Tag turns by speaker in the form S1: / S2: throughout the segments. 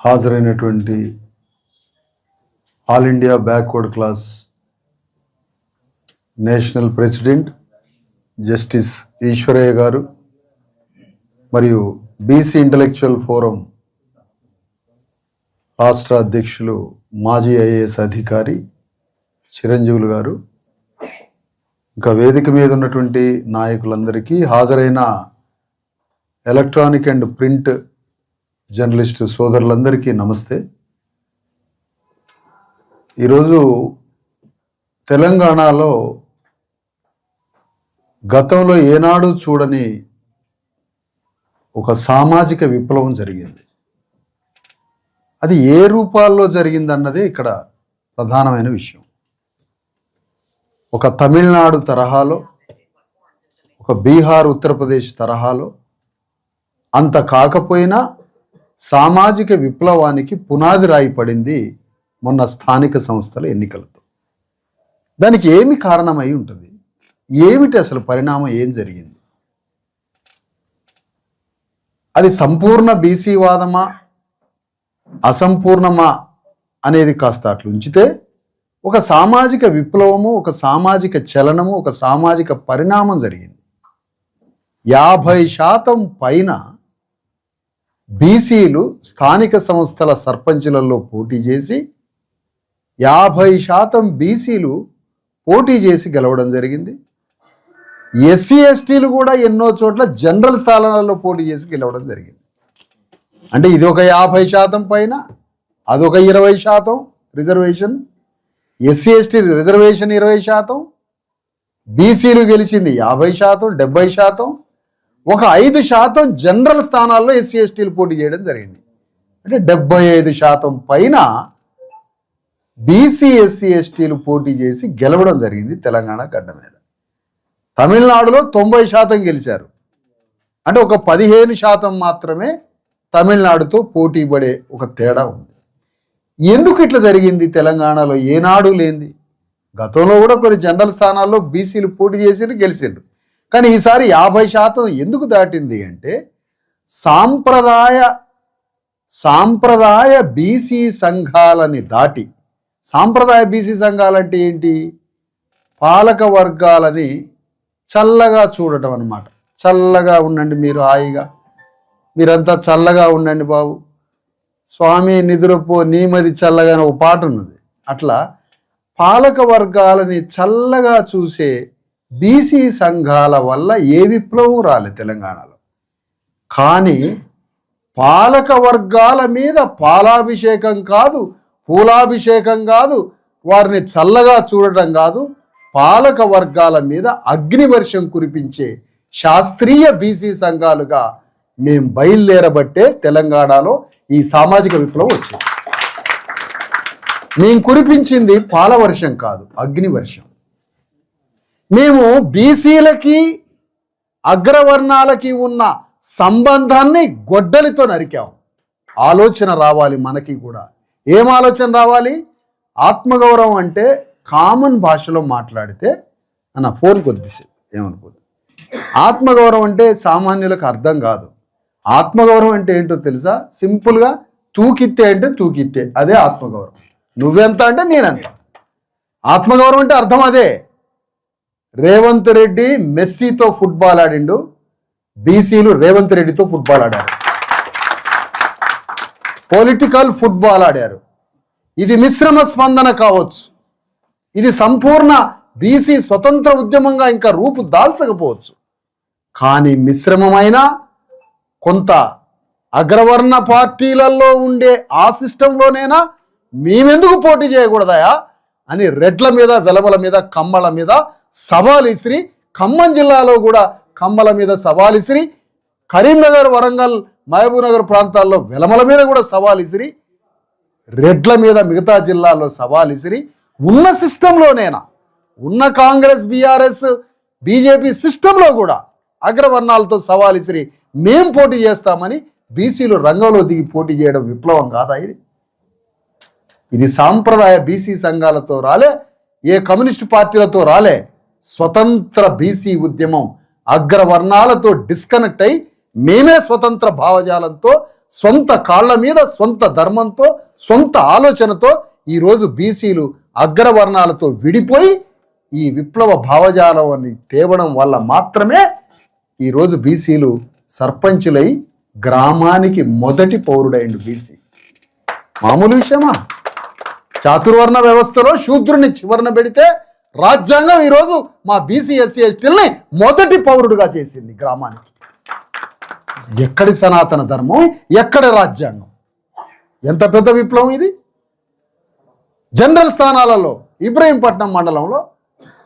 S1: హాజరైనటువంటి all India backward class national president justice Eshwaraiah garu మరియు BC intellectual forum రాష్ట్ర అధ్యక్షులు మాజీ ఐఏఎస్ అధికారి చిరంజీవులు గారు, ఇంకా వేదిక మీద ఉన్నటువంటి నాయకులందరికీ, హాజరైన ఎలక్ట్రానిక్ అండ్ ప్రింట్ జర్నలిస్టు సోదరులందరికీ నమస్తే. ఈరోజు తెలంగాణలో గతంలో ఏనాడు చూడని ఒక సామాజిక విప్లవం జరిగింది. అది ఏ రూపాల్లో జరిగిందన్నదే ఇక్కడ ప్రధానమైన విషయం. ఒక తమిళనాడు తరహాలో, ఒక బీహార్, ఉత్తరప్రదేశ్ తరహాలో, అంత కాకపోయినా సామాజిక విప్లవానికి పునాది రాయి పడింది మొన్న స్థానిక సంస్థల ఎన్నికలతో. దానికి ఏమి కారణమై ఉంటుంది? ఏమిటి అసలు పరిణామం? ఏం జరిగింది? అది సంపూర్ణ బీసీ వాదమా, అసంపూర్ణమా అనేది కాస్త అట్లు ఉంచితే, ఒక సామాజిక విప్లవము, ఒక సామాజిక చలనము, ఒక సామాజిక పరిణామం జరిగింది. 50% పైన బీసీలు స్థానిక సంస్థల సర్పంచులలో పోటీ చేసి 50% బీసీలు పోటీ చేసి గెలవడం జరిగింది. ఎస్సీ ఎస్టీలు కూడా ఎన్నో చోట్ల జనరల్ స్థానాలలో పోటీ చేసి గెలవడం జరిగింది. అంటే ఇది ఒక 50% పైన, అదొక 20% రిజర్వేషన్, ఎస్సీ ఎస్టీ రిజర్వేషన్ 20%, బీసీలు గెలిచింది 50%, 70%, ఒక 5% జనరల్ స్థానాల్లో ఎస్సీ ఎస్టీలు పోటీ చేయడం జరిగింది. అంటే 75% పైన బీసీ ఎస్సీ ఎస్టీలు పోటీ చేసి గెలవడం జరిగింది తెలంగాణ గడ్డ మీద. తమిళనాడులో 90% గెలిచారు. అంటే ఒక 15% మాత్రమే తమిళనాడుతో పోటీ పడే ఒక తేడా ఉంది. ఎందుకు ఇట్లా జరిగింది? తెలంగాణలో ఏనాడు లేనిది. గతంలో కూడా కొన్ని జనరల్ స్థానాల్లో బీసీలు పోటీ చేసి గెలిచిండ్రు. కానీ ఈసారి 50% ఎందుకు దాటింది అంటే, సాంప్రదాయ బీసీ సంఘాలని దాటి, సాంప్రదాయ బీసీ సంఘాలంటే ఏంటి? పాలక వర్గాలని చల్లగా చూడటం అన్నమాట. చల్లగా ఉండండి, మీరు హాయిగా, మీరంతా చల్లగా ఉండండి బాబు, స్వామి నిద్రపో నీమది చల్లగా ఒక పాట ఉన్నది. అట్లా పాలక వర్గాలని చల్లగా చూసే బీసీ సంఘాల వల్ల ఏ విప్లవం రాలేదు తెలంగాణలో. కానీ పాలక వర్గాల మీద పాలాభిషేకం కాదు, పూలాభిషేకం కాదు, వారిని చల్లగా చూడటం కాదు, పాలక వర్గాల మీద అగ్నివర్షం కురిపించే శాస్త్రీయ బీసీ సంఘాలుగా మేము బయలుదేరబట్టే తెలంగాణలో ఈ సామాజిక విప్లవం వచ్చింది. మేము కురిపించింది పాలవర్షం కాదు, అగ్నివర్షం. మేము బీసీలకి అగ్రవర్ణాలకి ఉన్న సంబంధాన్ని గొడ్డలితో నరికాం. ఆలోచన రావాలి మనకి కూడా. ఏం ఆలోచన రావాలి? ఆత్మగౌరవం అంటే కామన్ భాషలో మాట్లాడితే అన్న ఫోన్ కొద్దిసేపు ఏమనుకోదు. ఆత్మగౌరవం అంటే సామాన్యులకు అర్థం కాదు. ఆత్మగౌరవం అంటే ఏంటో తెలుసా? సింపుల్గా తూకిత్తే అంటే తూకిత్తే, అదే ఆత్మగౌరవం. నువ్వెంత అంటే నేనంత. ఆత్మగౌరవం అంటే అర్థం అదే. రేవంత్ రెడ్డి మెస్సీతో ఫుట్బాల్ ఆడిండు, బీసీలు రేవంత్ రెడ్డితో ఫుట్బాల్ ఆడారు, పొలిటికల్ ఫుట్బాల్ ఆడారు. ఇది మిశ్రమ స్పందన కావచ్చు, ఇది సంపూర్ణ బీసీ స్వతంత్ర ఉద్యమంగా ఇంకా రూపు దాల్చకపోవచ్చు. కానీ మిశ్రమమైన కొంత అగ్రవర్ణ పార్టీలలో ఉండే ఆ సిస్టంలోనైనా మేమెందుకు పోటీ చేయకూడదయా అని రెడ్ల మీద, వెలమల మీద, కమ్మల మీద సవాల్ ఇసిరి, ఖమ్మం జిల్లాలో కూడా కమ్మల మీద సవాల్ ఇసిరి, కరీంనగర్, వరంగల్, మహబూబ్నగర్ ప్రాంతాల్లో వెలమల మీద కూడా సవాల్ ఇసిరి, రెడ్ల మీద మిగతా జిల్లాల్లో సవాల్ ఇసిరి, ఉన్న సిస్టంలోనేనా, ఉన్న కాంగ్రెస్, బీఆర్ఎస్, బీజేపీ సిస్టంలో కూడా అగ్రవర్ణాలతో సవాల్ ఇసిరి మేం పోటీ చేస్తామని బీసీలు రంగంలో దిగి పోటీ చేయడం విప్లవం కాదా? ఇది సాంప్రదాయ బీసీ సంఘాలతో రాలే, ఏ కమ్యూనిస్టు పార్టీలతో రాలే. స్వతంత్ర బీసీ ఉద్యమం అగ్రవర్ణాలతో డిస్కనెక్ట్ అయి మేమే స్వతంత్ర భావజాలంతో సొంత కాళ్ల మీద సొంత ధర్మంతో సొంత ఆలోచనతో ఈరోజు బీసీలు అగ్రవర్ణాలతో విడిపోయి ఈ విప్లవ భావజాలాన్ని తేవడం వల్ల మాత్రమే ఈరోజు బీసీలు సర్పంచులై గ్రామానికి మొదటి పౌరుడైండు బీసీ. మామూలు విషయమా? చాతుర్వర్ణ వ్యవస్థలో శూద్రుని చివరన పెడితే రాజ్యాంగం ఈరోజు మా బీసీ ఎస్సీ ఎస్టీలని మొదటి పౌరుడుగా చేసింది గ్రామానికి. ఎక్కడి సనాతన ధర్మం, ఎక్కడి రాజ్యాంగం? ఎంత పెద్ద విప్లవం ఇది! జనరల్ స్థానాలలో ఇబ్రహీంపట్నం మండలంలో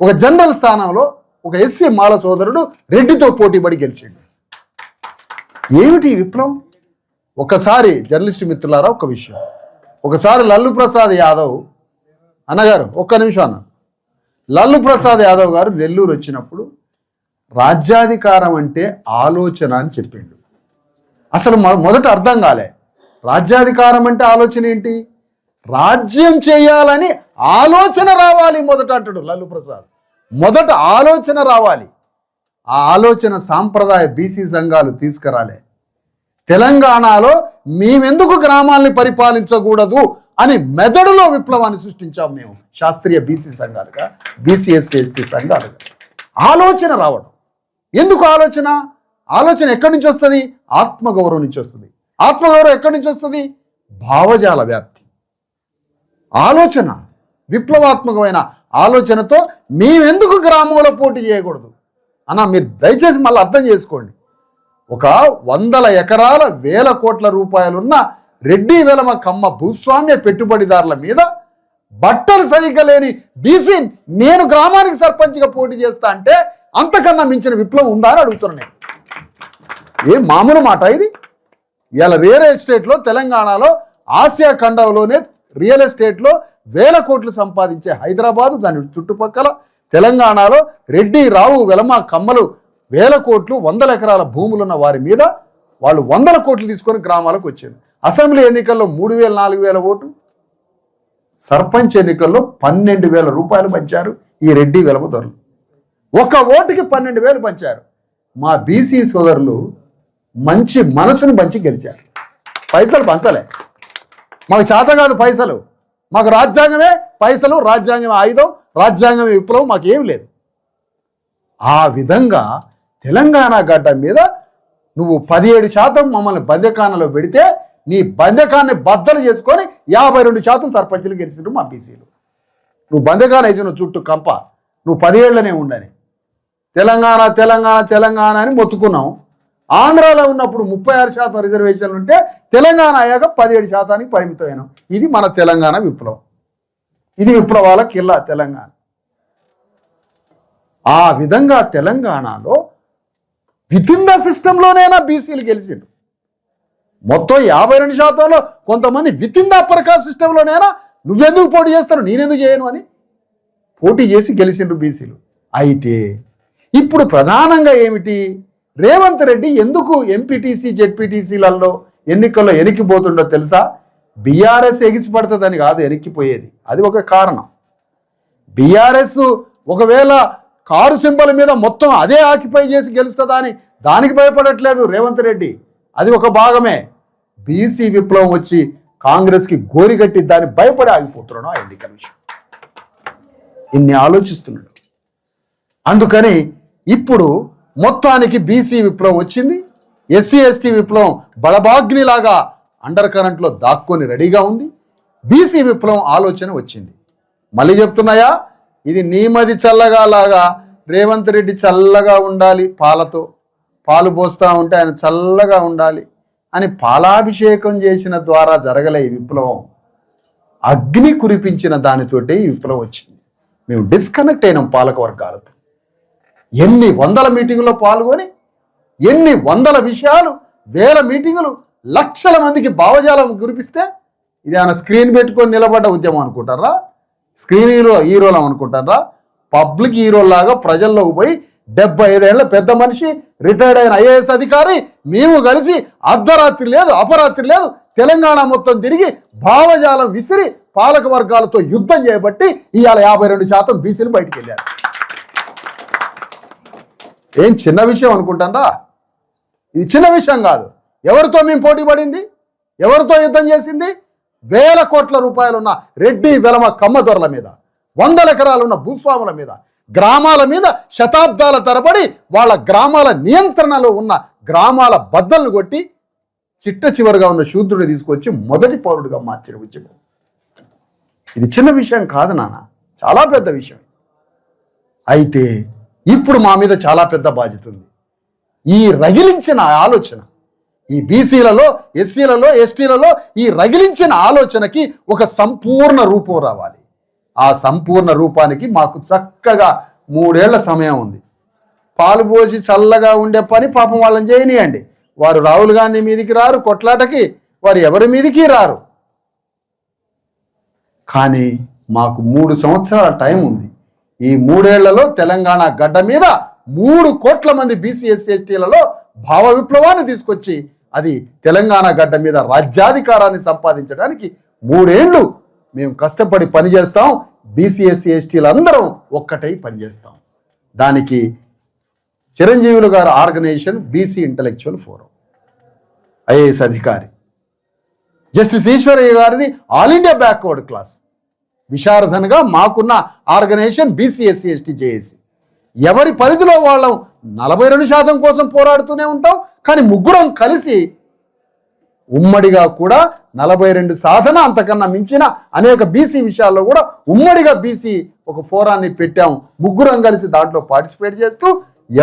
S1: ఒక జనరల్ స్థానంలో ఒక ఎస్సీ మాల సోదరుడు రెడ్డితో పోటీపడి గెలిచిండు. ఏమిటి విప్లవం? ఒకసారి జర్నలిస్ట్ మిత్రులారా ఒక విషయం, ఒకసారి లల్లు ప్రసాద్ యాదవ్ అన్నగారు, ఒక్క నిమిషం అన్న, లల్లు ప్రసాద్ యాదవ్ గారు నెల్లూరు వచ్చినప్పుడు రాజ్యాధికారం అంటే ఆలోచన అని చెప్పిండు. అసలు మొదట అర్థం కాలే, రాజ్యాధికారం అంటే ఆలోచన ఏంటి? రాజ్యం చేయాలని ఆలోచన రావాలి మొదట అంటాడు లల్లు ప్రసాద్. మొదట ఆలోచన రావాలి. ఆ ఆలోచన సాంప్రదాయ బీసీ సంఘాలు తీసుకురాలే. తెలంగాణలో మేమెందుకు గ్రామాల్ని పరిపాలించకూడదు అని మెదడులో విప్లవాన్ని సృష్టించాం మేము, శాస్త్రీయ బీసీ సంఘాలుగా, బీసీ ఎస్సీ ఎస్టీ సంఘాలుగా. ఆలోచన రావడం. ఎందుకు ఆలోచన? ఆలోచన ఎక్కడి నుంచి వస్తుంది? ఆత్మగౌరవం నుంచి వస్తుంది. ఆత్మగౌరవం ఎక్కడి నుంచి వస్తుంది? భావజాల వ్యాప్తి. ఆలోచన, విప్లవాత్మకమైన ఆలోచనతో మేమెందుకు గ్రామంలో పోటీ చేయకూడదు అన్న, మీరు దయచేసి మళ్ళీ అర్థం చేసుకోండి. ఒక 100 ఎకరాల 1000 కోట్ల రూపాయలున్న రెడ్డి వెలమ కమ్మ భూస్వామ్య పెట్టుబడిదారుల మీద బట్టలు సరిగ్గా లేని బీసీ నేను గ్రామానికి సర్పంచ్గా పోటీ చేస్తా అంటే అంతకన్నా మించిన విప్లవం ఉందా అని అడుగుతున్నాను నేను. ఏం మామూలు మాట ఇది? ఇలా రియల్ ఎస్టేట్లో తెలంగాణలో ఆసియా ఖండంలోనే రియల్ ఎస్టేట్లో 1000 కోట్లు సంపాదించే హైదరాబాదు, దాని చుట్టుపక్కల తెలంగాణలో రెడ్డి, రావు, వెలమ, కమ్మలు 1000 కోట్లు 100 ఎకరాల భూములున్న వారి మీద వాళ్ళు 100 కోట్లు తీసుకొని గ్రామాలకు వచ్చారు. అసెంబ్లీ ఎన్నికల్లో 3000, 4000 ఓటు, సర్పంచ్ ఎన్నికల్లో 12,000 రూపాయలు పంచారు ఈ రెడ్డి వెలమ దొరలు. ఒక ఓటుకి 12,000 పంచారు. మా బీసీ సోదరులు మంచి మనసును పంచి గెలిచారు. పైసలు పంచలే, మాకు చేత కాదు పైసలు, మాకు రాజ్యాంగమే పైసలు, రాజ్యాంగమే ఆయుధం, రాజ్యాంగమే విప్లవం, మాకేం లేదు. ఆ విధంగా తెలంగాణ గడ్డ మీద నువ్వు 17% మమ్మల్ని బందెకానలో పెడితే నీ బందెకాన్ని బద్దలు చేసుకొని 52% సర్పంచులు గెలిచిండ్రు మా బీసీలు. నువ్వు బందెకాన వేసిన చుట్టూ కంప, నువ్వు 10 ఏళ్లనే ఉండని తెలంగాణ తెలంగాణ తెలంగాణ అని మొత్తుకున్నావు. ఆంధ్రాలో ఉన్నప్పుడు 36% రిజర్వేషన్లు ఉంటే తెలంగాణ అయ్యాక 17%కి పరిమితమైనాం. ఇది మన తెలంగాణ విప్లవం. ఇది విప్లవాల కిల్లా తెలంగాణ. ఆ విధంగా తెలంగాణలో వితిన్ ద సిస్టంలోనైనా బీసీలు గెలిచిండ్రు. మొత్తం 52%లో కొంతమంది వితిన్ ద అప్పర్ కాస్ట్ సిస్టంలోనైనా నువ్వెందుకు పోటీ చేస్తాను, నేనెందుకు చేయను అని పోటీ చేసి గెలిచిండ్రు బీసీలు. అయితే ఇప్పుడు ప్రధానంగా ఏమిటి, రేవంత్ రెడ్డి ఎందుకు ఎంపీటీసీ జెడ్పీటీసీలలో ఎన్నికల్లో ఎనికిపోతుండో తెలుసా? బీఆర్ఎస్ ఎగిసిపడుతుందని కాదు ఎనిక్కిపోయేది, అది ఒక కారణం. బీఆర్ఎస్ ఒకవేళ కారు సింబల్ మీద మొత్తం అదే ఆక్యుపై చేసి గెలుస్తుందా అని దానికి భయపడట్లేదు రేవంత్ రెడ్డి, అది ఒక భాగమే. బీసీ విప్లవం వచ్చి కాంగ్రెస్కి గోరిగట్టి దాన్ని భయపడి ఆగిపోతున్నాడు ఆ ఎన్నికల విషయం. ఇన్ని ఆలోచిస్తున్నాడు. అందుకని ఇప్పుడు మొత్తానికి బీసీ విప్లవం వచ్చింది. ఎస్సీ ఎస్టీ విప్లవం బడబాగ్నిలాగా అండర్ కరెంట్లో దాక్కొని రెడీగా ఉంది. బీసీ విప్లవం ఆలోచన వచ్చింది. మళ్ళీ చెప్తున్నాయా, ఇది నీమది చల్లగా లాగా రేవంత్ రెడ్డి చల్లగా ఉండాలి, పాలతో పాలు పోస్తూ ఉంటే ఆయన చల్లగా ఉండాలి అని పాలాభిషేకం చేసిన ద్వారా జరగలే ఈ విప్లవం. అగ్ని కురిపించిన దానితోటే ఈ విప్లవం వచ్చింది. మేము డిస్కనెక్ట్ అయినాం పాలక వర్గాలతో. ఎన్ని 100 మీటింగుల్లో పాల్గొని ఎన్ని 100 విషయాలు, 1000 మీటింగులు, లక్షల మందికి భావజాలం కురిపిస్తే ఇది ఆయన స్క్రీన్ పెట్టుకొని నిలబడ్డ ఉద్యమం అనుకుంటారా? స్క్రీన్ హీరోలం అనుకుంటారా? పబ్లిక్ హీరోలాగా ప్రజల్లోకి పోయి 75 ఏళ్ల పెద్ద మనిషి, రిటైర్డ్ అయిన ఐఏఎస్ అధికారి, మేము కలిసి అర్ధరాత్రి లేదు అపరాత్రి లేదు తెలంగాణ మొత్తం తిరిగి భావజాలం విసిరి పాలక వర్గాలతో యుద్ధం చేయబట్టి ఇవాళ 52% బీసీలు బయటికి వెళ్ళారు. ఏం చిన్న విషయం అనుకుంటారా? ఇది చిన్న విషయం కాదు. ఎవరితో మేము పోటీ పడింది? ఎవరితో యుద్ధం చేసింది? వేల కోట్ల రూపాయలు ఉన్న రెడ్డి వెలమ కమ్మదొరల మీద, 100 ఎకరాలున్న భూస్వాముల మీద, గ్రామాల మీద శతాబ్దాల తరబడి వాళ్ళ గ్రామాల నియంత్రణలో ఉన్న గ్రామాల బద్దలను కొట్టి చిట్ట చివరిగా ఉన్న శూద్రుడిని తీసుకొచ్చి మొదటి పౌరుడిగా మార్చిన ఉద్యమం. ఇది చిన్న విషయం కాదు నాన్న, చాలా పెద్ద విషయం. అయితే ఇప్పుడు మా మీద చాలా పెద్ద బాధ్యత ఉంది. ఈ రగిలించిన ఆలోచన, ఈ బీసీలలో, ఎస్సీలలో, ఎస్టీలలో ఈ రగిలించిన ఆలోచనకి ఒక సంపూర్ణ రూపం రావాలి. ఆ సంపూర్ణ రూపానికి మాకు చక్కగా 3 ఏళ్ల సమయం ఉంది. పాలు పోసి చల్లగా ఉండే పని పాపం వాళ్ళని చేయనియండి. వారు రాహుల్ గాంధీ మీదికి రారు, కొట్లాటకి వారు ఎవరి మీదికి రారు. కానీ మాకు 3 సంవత్సరాల టైం ఉంది. ఈ 3 ఏళ్లలో తెలంగాణ గడ్డ మీద 3 కోట్ల మంది బీసీ ఎస్సీ ఎస్టీలలో భావ విప్లవాన్ని తీసుకొచ్చి అది తెలంగాణ గడ్డ మీద రాజ్యాధికారాన్ని సంపాదించడానికి 3 ఏళ్ళు మేము కష్టపడి పనిచేస్తాం. బీసీ ఎస్సీ ఎస్టీలు అందరం ఒక్కటై పనిచేస్తాం. దానికి చిరంజీవులు గారి organization BC intellectual forum, IAS అధికారి జస్టిస్ ఈశ్వరయ్య గారిది ఆల్ ఇండియా బ్యాక్వర్డ్ క్లాస్ విశారదనగా మాకున్న organization BC SC ST JAC. ఎవరి పరిధిలో వాళ్ళం 42% కోసం పోరాడుతూనే ఉంటాం. కానీ ముగ్గురం కలిసి ఉమ్మడిగా కూడా 42 సాధన అంతకన్నా మించిన అనేక బీసీ విషయాల్లో కూడా ఉమ్మడిగా బీసీ ఒక ఫోరాన్ని పెట్టాం. ముగ్గురం కలిసి దాంట్లో పార్టిసిపేట్ చేస్తూ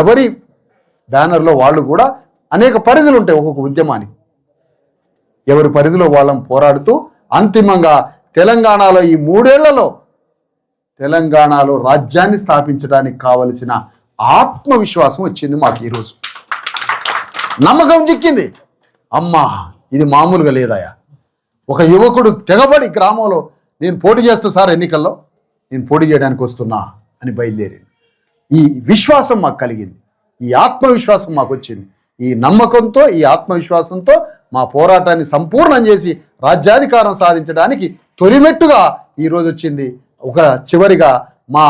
S1: ఎవరి బ్యానర్లో వాళ్ళు కూడా అనేక పరిధులు ఉంటాయి ఒక్కొక్క ఉద్యమానికి. ఎవరి పరిధిలో వాళ్ళం పోరాడుతూ అంతిమంగా తెలంగాణలో ఈ 3 ఏళ్లలో తెలంగాణలో రాజ్యాన్ని స్థాపించడానికి కావలసిన ఆత్మవిశ్వాసం వచ్చింది మాకు. ఈరోజు నమ్మకం చిక్కింది. అమ్మా ఇది మామూలుగా లేదయా. ఒక యువకుడు తెగబడి గ్రామంలో నేను పోటీ చేస్తా సార్, ఎన్నికల్లో నేను పోటీ చేయడానికి వస్తున్నా అని బయలుదేరింది. ఈ విశ్వాసం మాకు కలిగింది, ఈ ఆత్మవిశ్వాసం మాకు వచ్చింది. ఈ నమ్మకంతో, ఈ ఆత్మవిశ్వాసంతో మా పోరాటాన్ని సంపూర్ణం చేసి రాజ్యాధికారం సాధించడానికి తొలిమెట్టుగా ఈరోజు వచ్చింది. ఒక చివరిగా మా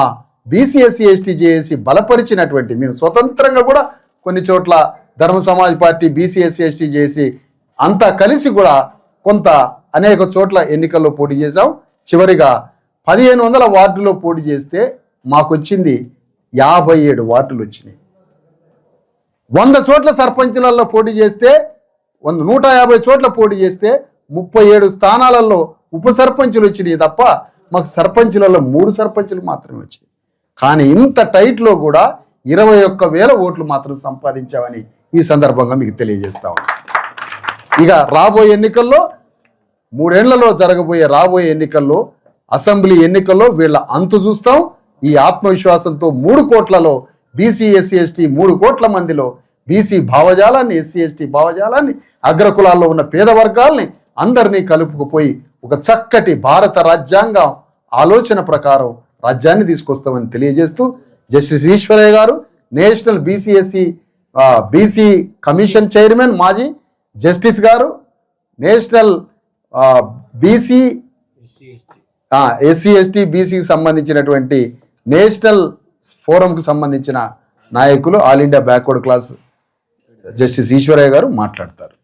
S1: బీసీ ఎస్సీ ఎస్టీ జేఏసీ బలపరిచినటువంటి, మేము స్వతంత్రంగా కూడా కొన్ని చోట్ల ధర్మ Samaj party, BC SC ST JAC అంతా కలిసి కూడా కొంత అనేక చోట్ల ఎన్నికల్లో పోటీ చేశాం. చివరిగా 1500 వార్డులో పోటీ చేస్తే మాకు వచ్చింది 57 వార్డులు వచ్చినాయి. 100 చోట్ల సర్పంచులలో పోటీ చేస్తే 150 చోట్ల పోటీ చేస్తే 37 స్థానాలలో ఉప సర్పంచులు వచ్చినాయి తప్ప మాకు సర్పంచులలో 3 సర్పంచులు మాత్రమే వచ్చాయి. కానీ ఇంత టైట్లో కూడా 21,000 ఓట్లు మాత్రం సంపాదించామని ఈ సందర్భంగా మీకు తెలియజేస్తా ఉన్నాం. ఇక రాబోయే ఎన్నికల్లో 3 ఏళ్లలో జరగబోయే రాబోయే ఎన్నికల్లో, అసెంబ్లీ ఎన్నికల్లో వీళ్ళ అంతు చూస్తాం. ఈ ఆత్మవిశ్వాసంతో 3 కోట్లలో బీసీ ఎస్సీ ఎస్టీ 3 కోట్ల మందిలో బీసీ భావజాలాన్ని, ఎస్సీ ఎస్టీ భావజాలాన్ని, అగ్రకులాల్లో ఉన్న పేద వర్గాల్ని అందరినీ కలుపుకుపోయి ఒక చక్కటి భారత రాజ్యాంగం ఆలోచన ప్రకారం రాజ్యాన్ని తీసుకొస్తామని తెలియజేస్తూ, జస్టిస్ ఈశ్వరయ్య గారు నేషనల్ బీసీ కమిషన్ చైర్మన్, మాజీ జస్టిస్ గారు, నేషనల్ బీసీ ఎస్సీ ఎస్టీ బీసీకి సంబంధించినటువంటి నేషనల్ ఫోరంకు సంబంధించిన నాయకులు, all India backward class justice Eshwaraiah గారు మాట్లాడతారు.